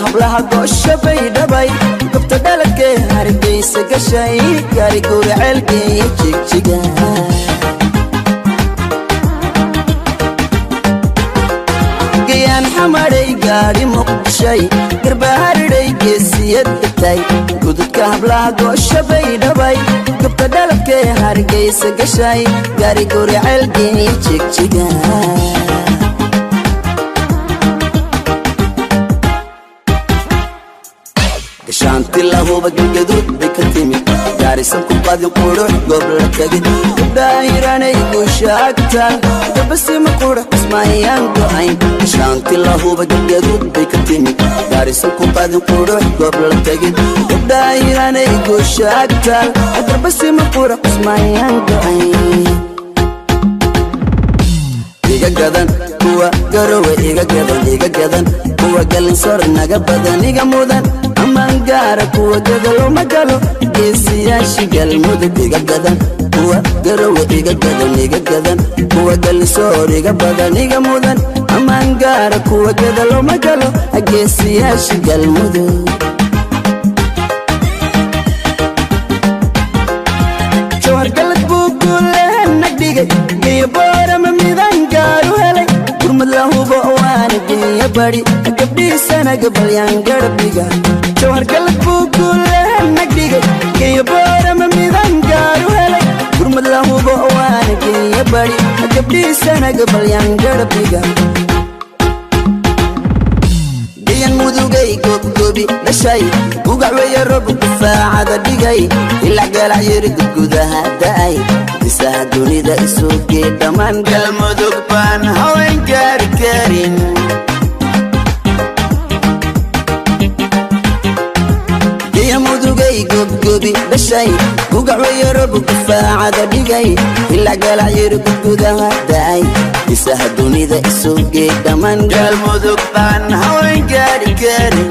hablaha goosha bay dhabay gobta dhaladkee hargeysa gashay gaari gowraceelkee jigjiga gayaan xamaray gaari muqdishay garbaharidhay geesiyad dhigtay gududka hablaha goosha bay dhabay gobta dhaladkee hargeysa gashay gaari gowraceelkee jigjiga shanti lahuba galgaduud bay ka timid gaarisan ku qadi qurux goob la tagin gabdhahiranay guushaagtaan gabasima qurux ismaayaan go'ayn shanti lahuba galgaduud bay ka timid gaarisan ku qadi qurux goob la tagin gabdhahiranay guushaagtaan gabasima qurux ismaayaan go'ayn iga gadan kuwa garowe iga gadan kuwa galinsor naga badan iga mudan amangara kuwa gadalo magalo geesiyaasha galmudug iga gadan kuwa garowe iga gadan kuwa galinsor iga badan iga mudan amangara kuwa gadalo magalo geesiyaasha galmudug jawhar galad buu guulee nagdhigay iyo boorama midan gaaru helay gurmad lahubo waana geeya bari gabdhiisana gabalyaan garbiga jawhar galad buu guulee nagdhigay iyo boorama midan gaaru helay gurmad lahubo waana geeya bari gabdhiisana gabalyaan garbiga gayan mudugay goobgoobi dhashay gugacweya rob difaacada dhigay ilaa galac yiri gudaha da'ay isaha dunida isugee dhammaan galmudug baan haween gaari karin gayan mudugay goobgoobi dhashay gugacweya rob difaacada dhigay ilaa galac yiri gudaha da'ay isaha dunida isugee dhammaan galmudug baan haween gaari karin